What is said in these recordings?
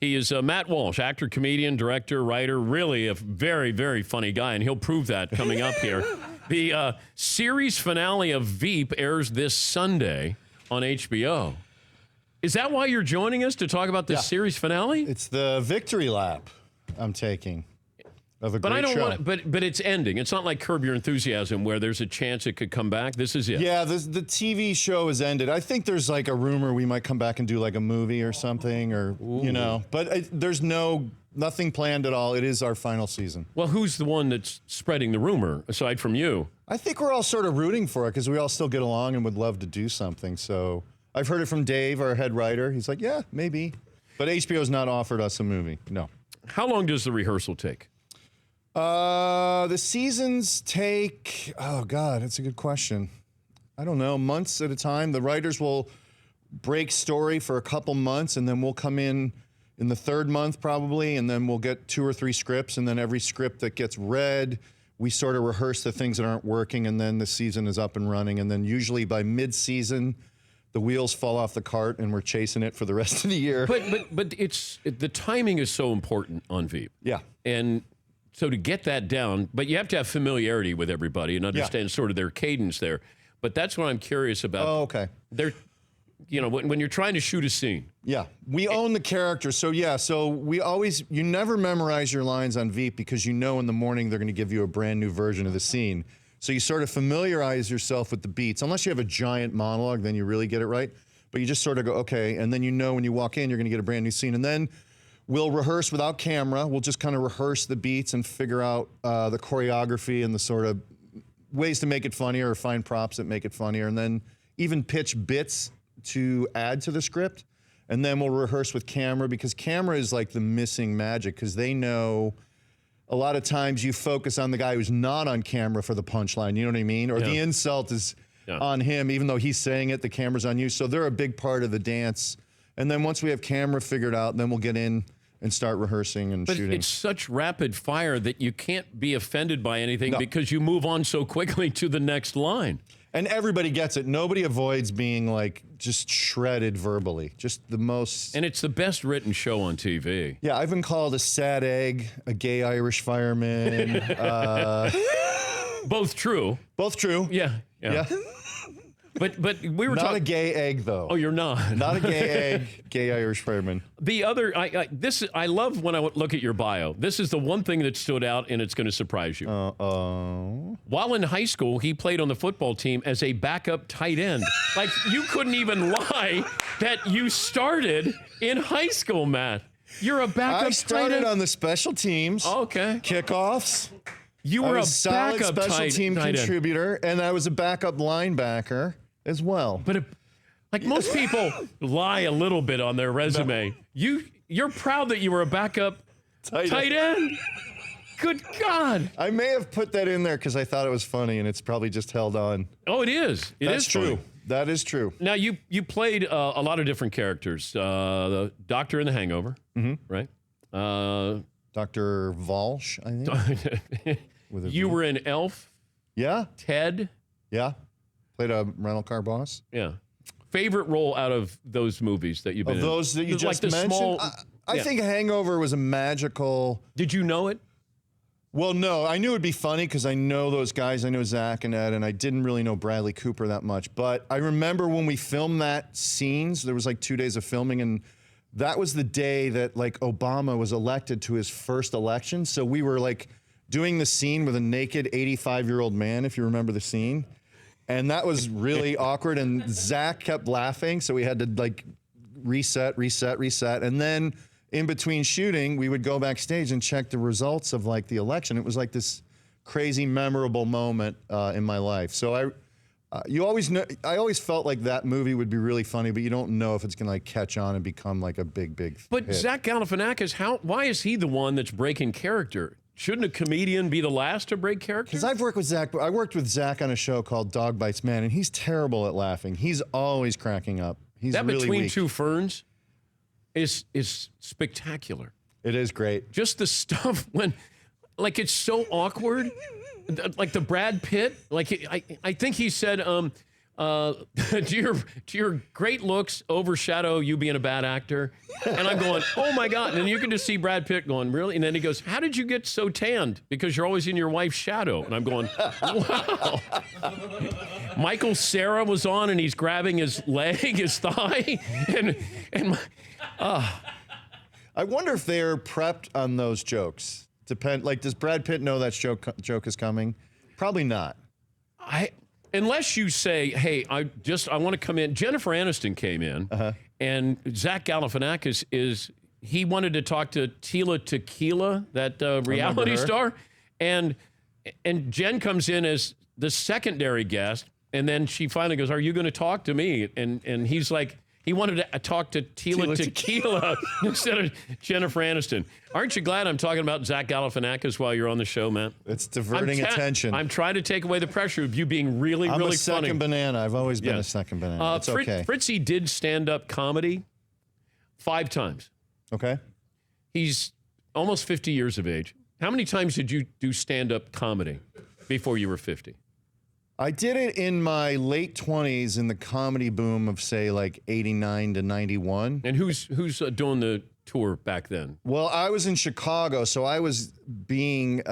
He is Matt Walsh, actor, comedian, director, writer, really a very, very funny guy, and he'll prove that coming up here. The series finale of Veep airs this Sunday on HBO. Is that why you're joining us to talk about this series finale? It's the victory lap I'm taking of a great show. But it's ending. It's not like Curb Your Enthusiasm where there's a chance it could come back. This is it. Yeah, the TV show has ended. I think there's like a rumor we might come back and do like a movie or something, or you know. But there's nothing planned at all. It is our final season. Well, who's the one that's spreading the rumor aside from you? I think we're all sort of rooting for it because we all still get along and would love to do something. So I've heard it from Dave, our head writer. He's like, yeah, maybe. But HBO's not offered us a movie. No. How long does the rehearsal take? The seasons take, oh God, that's a good question. I don't know, months at a time. The writers will break story for a couple months, and then we'll come in the third month probably, and then we'll get 2 or 3 scripts, and then every script that gets read, we sort of rehearse the things that aren't working, and then the season is up and running. And then usually by mid-season, the wheels fall off the cart, and we're chasing it for the rest of the year. But the timing is so important on Veep. Yeah. And so to get that down, but you have to have familiarity with everybody and understand sort of their cadence there. But that's what I'm curious about. Oh, okay. You know, when you're trying to shoot a scene. Yeah, we own the character. So you never memorize your lines on Veep because you know in the morning they're going to give you a brand new version of the scene. So you sort of familiarize yourself with the beats. Unless you have a giant monologue, then you really get it right. But you just sort of go, okay, and then you know when you walk in, you're going to get a brand new scene. And then we'll rehearse without camera. We'll just kind of rehearse the beats and figure out the choreography and the sort of ways to make it funnier or find props that make it funnier. And then even pitch bits to add to the script. And then we'll rehearse with camera because camera is like the missing magic because they know a lot of times you focus on the guy who's not on camera for the punchline. You know what I mean? Or the insult is on him, even though he's saying it, the camera's on you. So they're a big part of the dance. And then once we have camera figured out, then we'll get in and start rehearsing and shooting. But it's such rapid fire that you can't be offended by anything because you move on so quickly to the next line. And everybody gets it. Nobody avoids being like just shredded verbally. Just the most. And it's the best written show on TV. Yeah, I've been called a sad egg, a gay Irish fireman. Both true. Both true. Yeah. But we were not a gay egg though. Oh, you're not. Not a gay egg, gay Irish fireman. The other, I love when I look at your bio. This is the one thing that stood out, and it's going to surprise you. While in high school, he played on the football team as a backup tight end. Like you couldn't even lie that you started in high school, Matt. You're a backup tight end. I started on the special teams. Okay. Kickoffs. You were a solid backup special team contributor, and I was a backup linebacker as well. But like most people lie a little bit on their resume. No. You're proud that you were a backup tight end? Good God. I may have put that in there because I thought it was funny, and it's probably just held on. Oh, it is. That's true. Funny. That is true. Now, you played a lot of different characters. The doctor in the Hangover, right? Dr. Walsh, I think. You were in Elf. Yeah. Ted. Yeah. Played a rental car boss. Yeah. Favorite role out of those movies that you've been in? Of those that you just mentioned? I think Hangover was a magical... Did you know it? Well, no. I knew it'd be funny because I know those guys. I know Zach and Ed, and I didn't really know Bradley Cooper that much. But I remember when we filmed that scenes, there was like 2 days of filming, and that was the day that like Obama was elected to his first election. So we were like doing the scene with a naked 85-year-old man, if you remember the scene. And that was really awkward. And Zach kept laughing. So we had to like reset. And then in between shooting, we would go backstage and check the results of like the election. It was like this crazy memorable moment in my life. So I always felt like that movie would be really funny, but you don't know if it's going to like catch on and become like a big But hit. Zach Galifianakis, why is he the one that's breaking character? Shouldn't a comedian be the last to break character? Because I've worked with Zach. I worked with Zach on a show called Dog Bites Man, and he's terrible at laughing. He's always cracking up. He's that really Between weak. Two Ferns is spectacular. It is great. Just the stuff when, like, it's so awkward. Like the Brad Pitt. Like I think he said, do your great looks overshadow you being a bad actor? And I'm going, oh my God. And then you can just see Brad Pitt going, really? And then he goes, how did you get so tanned? Because you're always in your wife's shadow. And I'm going, wow. Michael Cera was on and he's grabbing his leg, his thigh. I wonder if they're prepped on those jokes. Does Brad Pitt know that joke is coming? Probably not. Unless you say, hey, I want to come in. Jennifer Aniston came in, and Zach Galifianakis he wanted to talk to Tila Tequila, that reality star, and Jen comes in as the secondary guest, and then she finally goes, are you going to talk to me? And he's like, he wanted to talk to Tila Tequila instead of Jennifer Aniston. Aren't you glad I'm talking about Zach Galifianakis while you're on the show, Matt? It's diverting attention. I'm trying to take away the pressure of you being really I'm funny. a second banana. I've always been a second banana. It's okay. Fritzy did stand-up comedy 5 times. Okay. He's almost 50 years of age. How many times did you do stand-up comedy before you were 50? I did it in my late 20s in the comedy boom of, say, like 89 to 91. And who's doing the tour back then? Well, I was in Chicago, so I was being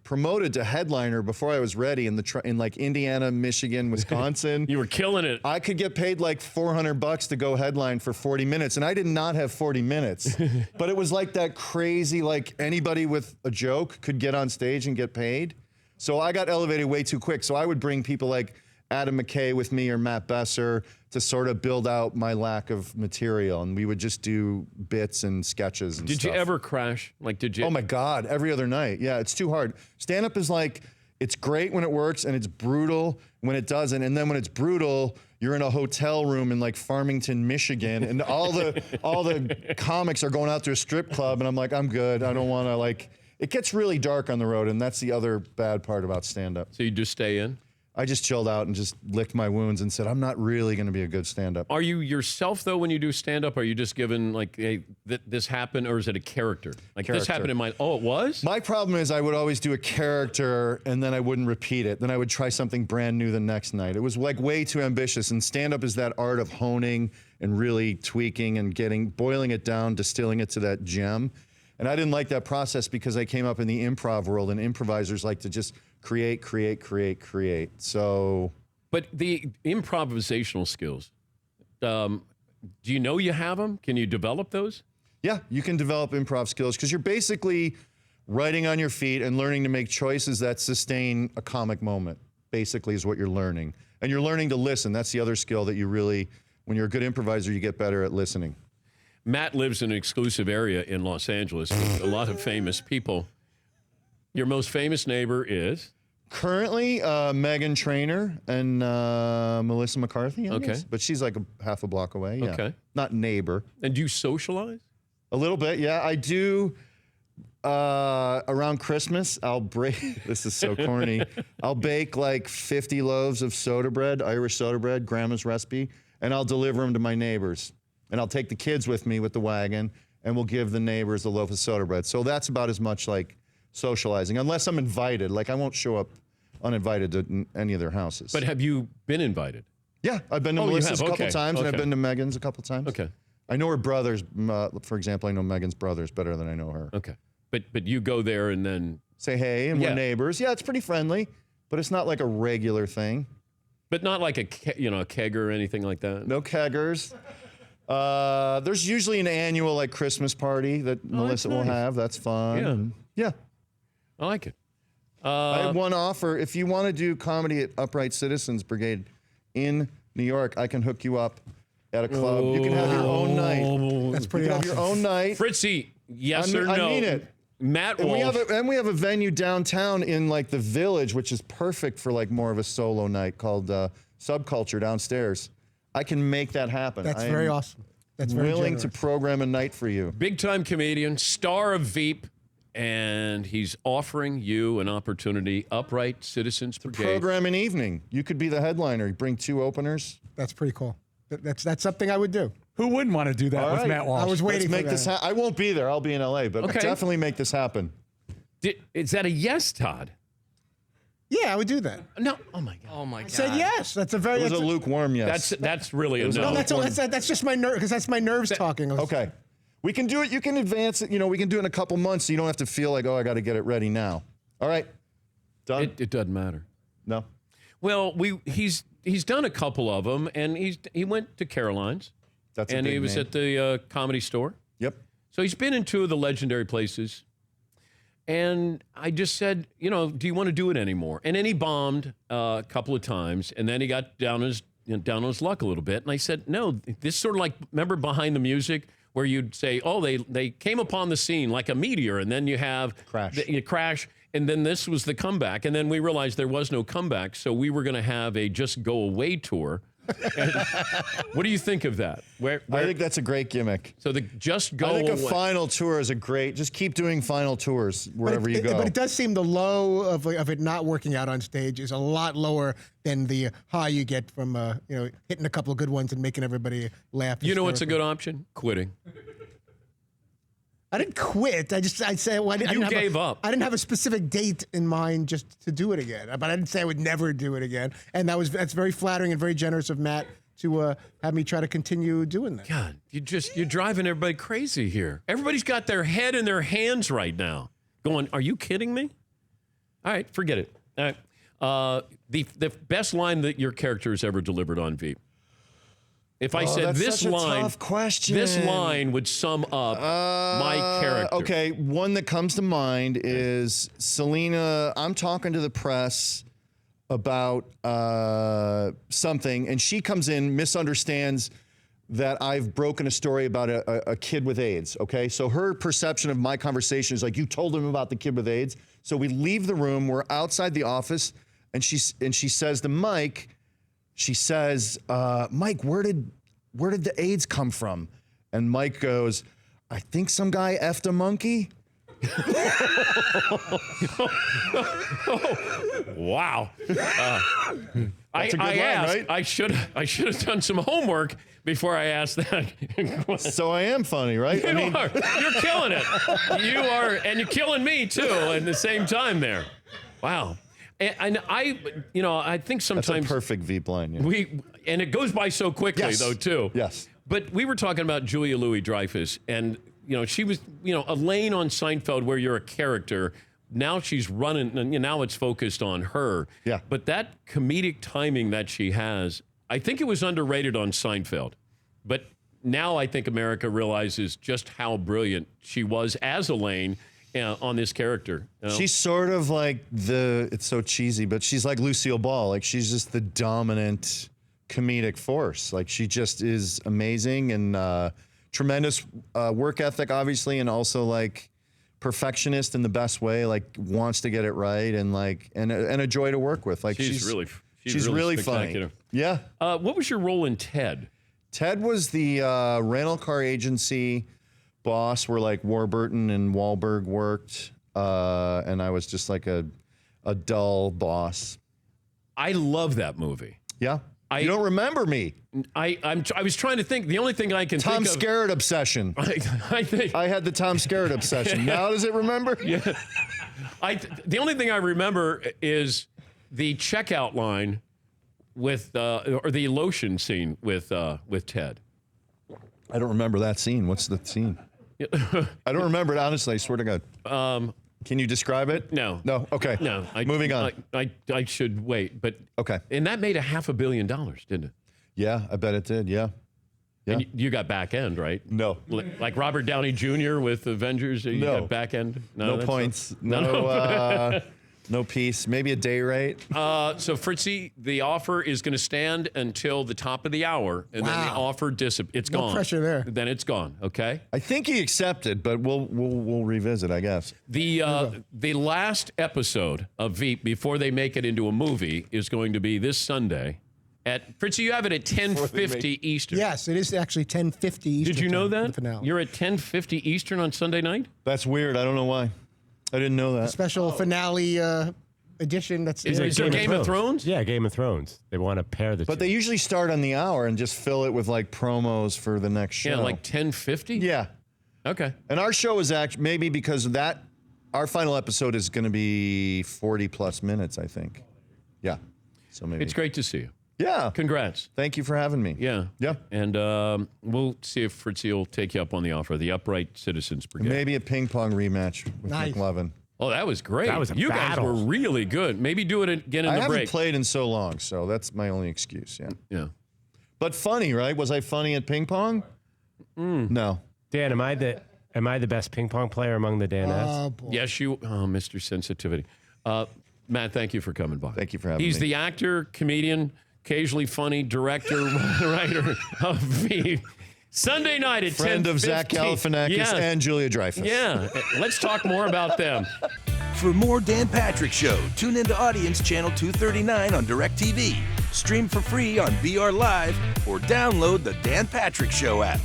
promoted to headliner before I was ready in like Indiana, Michigan, Wisconsin. You were killing it. I could get paid like $400 to go headline for 40 minutes, and I did not have 40 minutes. But it was like that crazy, like anybody with a joke could get on stage and get paid. So I got elevated way too quick. So I would bring people like Adam McKay with me or Matt Besser to sort of build out my lack of material. And we would just do bits and sketches and stuff. Did you ever crash? Like, did you? Oh my God, every other night. Yeah, it's too hard. Stand-up is like, it's great when it works and it's brutal when it doesn't. And then when it's brutal, you're in a hotel room in like Farmington, Michigan, and all the comics are going out to a strip club. And I'm like, I'm good. I don't want to like... It gets really dark on the road, and that's the other bad part about stand-up. So you just stay in? I just chilled out and just licked my wounds and said, I'm not really going to be a good stand-up. Are you yourself, though, when you do stand-up? Are you just given, like, hey, this happened, or is it a character? Like, this happened in my... Oh, it was? My problem is I would always do a character, and then I wouldn't repeat it. Then I would try something brand new the next night. It was, like, way too ambitious, and stand-up is that art of honing and really tweaking and boiling it down, distilling it to that gem. And I didn't like that process because I came up in the improv world, and improvisers like to just create. So, but the improvisational skills, do you know you have them? Can you develop those? Yeah, you can develop improv skills because you're basically writing on your feet and learning to make choices that sustain a comic moment, basically is what you're learning. And you're learning to listen. That's the other skill that you really, when you're a good improviser, you get better at listening. Matt lives in an exclusive area in Los Angeles with a lot of famous people. Your most famous neighbor is? Currently, Meghan Trainor and Melissa McCarthy, I guess. But she's like half a block away. Yeah. Okay. Not neighbor. And do you socialize? A little bit, yeah. I do. Around Christmas, I'll break. This is so corny. I'll bake like 50 loaves of soda bread, Irish soda bread, grandma's recipe, and I'll deliver them to my neighbors. And I'll take the kids with me with the wagon, and we'll give the neighbors a loaf of soda bread. So that's about as much like socializing, unless I'm invited. Like I won't show up uninvited to any of their houses. But have you been invited? Yeah, I've been to Melissa's a couple times, and I've been to Megan's a couple times. Okay. I know her brothers. For example, I know Megan's brothers better than I know her. Okay. But you go there and then say hey, and we're neighbors. Yeah, it's pretty friendly, but it's not like a regular thing. But not like a kegger or anything like that. No keggers. There's usually an annual like Christmas party that Melissa will have. That's fun. Yeah. I like it. I have one offer. If you want to do comedy at Upright Citizens Brigade in New York, I can hook you up at a club. You can have your own night. That's pretty awesome. You can have your own night. Fritzy, yes or no? I mean it. Matt and Walsh. we have a venue downtown in like the Village, which is perfect for like more of a solo night called Subculture downstairs. I can make that happen. That's very awesome. That's very willing generous. to program a night for you. Big time comedian, star of Veep, and he's offering you an opportunity. Upright Citizens Brigade. Program an evening. You could be the headliner. You bring 2 openers. That's pretty cool. That's something I would do. Who wouldn't want to do that with Matt Walsh? I was waiting Let's make for this that. I won't be there. I'll be in LA, but definitely make this happen. Is that a yes, Todd? Yeah, I would do that. No. Oh my God. Oh my God. Said yes. That's a very. It was a that's lukewarm yes. That's really a was no. no, that's just my nerve because that's my nerves talking. Okay. We can do it. You can advance it. You know, we can do it in a couple months so you don't have to feel like, oh, I got to get it ready now. All right. Done? It doesn't matter. No? Well, he's done a couple of them, and he went to Caroline's. That's a and big he was name. at the Comedy Store. Yep. So he's been in 2 of the legendary places. And I just said, you know, do you want to do it anymore? And then he bombed a couple of times, and then he got down on his luck a little bit. And I said, no, this sort of like, remember Behind the Music, where you'd say, oh, they came upon the scene like a meteor, and then you have you crash, and then this was the comeback. And then we realized there was no comeback, so we were going to have a just go away tour. What do you think of that? Where I think that's a great gimmick. so the just go I think away. a final tour is a great. Just keep doing final tours wherever you go. But it does seem the low of it not working out on stage is a lot lower than the high you get from hitting a couple of good ones and making everybody laugh. You know what's a hysterically. good option? Quitting. I didn't quit. I said I didn't gave up. I didn't have a specific date in mind just to do it again. But I didn't say I would never do it again. And that's very flattering and very generous of Matt to have me try to continue doing that. God, you're driving everybody crazy here. Everybody's got their head in their hands right now, going, "Are you kidding me?" All right, forget it. All right, the best line that your character has ever delivered on Veep. If I said that's this such a line, tough question. this line would sum up my character. Okay, one that comes to mind is Selena. I'm talking to the press about something, and she comes in, misunderstands that I've broken a story about a kid with AIDS, okay? So her perception of my conversation is like, you told him about the kid with AIDS. So we leave the room, we're outside the office, and she says to Mike, Mike, where did the AIDS come from? And Mike goes, I think some guy effed a monkey. Wow. That's a good line, asked, right? I should have done some homework before I asked that. So I am funny, right? You're killing it. You are, and you're killing me too at the same time there. Wow. And I think That's sometimes a perfect Veep line. Yeah. and it goes by so quickly Yes. though too. Yes. But we were talking about Julia Louis-Dreyfus, and she was Elaine on Seinfeld, where you're a character. Now she's running, and now it's focused on her. Yeah. But that comedic timing that she has, I think it was underrated on Seinfeld. But now I think America realizes just how brilliant she was as Elaine on this character. She's sort of like it's so cheesy, but she's like Lucille Ball. Like, she's just the dominant comedic force. Like, she just is amazing, and tremendous work ethic, obviously, and also like perfectionist in the best way. Like, wants to get it right, and a joy to work with. Like, she's really funny. spectacular. Yeah. What was your role in Ted? Ted was the rental car agency boss where like Warburton and Wahlberg worked, and I was just like a dull boss. I love that movie. Yeah. You don't remember me. I was trying to think. The only thing I can Tom think of. Skerritt obsession. I think. I had the Tom Skerritt obsession. Now does it remember? Yeah. The only thing I remember is the checkout line with or the lotion scene with Ted. I don't remember that scene. What's the scene? I don't remember it, honestly. I swear to God. Can you describe it? No. No? Okay. No. Moving on. I should wait, but Okay. And that made $500 million, didn't it? Yeah, I bet it did. Yeah. Yeah. And you got back end, right? No. Like Robert Downey Jr. with Avengers. You No. got back end. No that's points. No. No piece. Maybe a day rate. So Fritzy, the offer is going to stand until the top of the hour, and then the offer it's No gone. pressure there. Then it's gone. Okay. I think he accepted, but we'll revisit, I guess. The last episode of Veep before they make it into a movie is going to be this Sunday. Fritzy, you have it at 10:50 Eastern. Yes, it is actually 10:50 Eastern. Did you know time, that? the finale. You're at 10:50 Eastern on Sunday night? That's weird. I don't know why. I didn't know that. Special finale edition. That's Is there Game of Thrones? Yeah, Game of Thrones. They want to pair the two. But they usually start on the hour and just fill it with like promos for the next show. Yeah, like 10:50? Yeah. Okay. And our show is actually, maybe because of that our final episode is going to be 40 plus minutes, I think. Yeah. So maybe It's great to see you. Yeah. Congrats. Thank you for having me. Yeah. Yeah. And we'll see if Fritzy will take you up on the offer, the Upright Citizens Brigade. Maybe a ping pong rematch with Nice. McLovin. Oh, that was great. That was a you battle. guys were really good. Maybe do it again in I the haven't break. played in so long, so that's my only excuse. Yeah. Yeah. But funny, right? Was I funny at ping pong? No. Dan, am I the best ping pong player among the Danettes? Oh, boy. Yes, you. Oh, Mr. Sensitivity. Matt, thank you for coming by. Thank you for having He's me. the actor, comedian, occasionally funny director, writer of Veep. Sunday night at 10:15. Friend of Zach Galifianakis Yeah. and Julia Dreyfus. Yeah. Let's talk more about them. For more Dan Patrick Show, tune into Audience Channel 239 on DirecTV. Stream for free on VR Live or download the Dan Patrick Show app.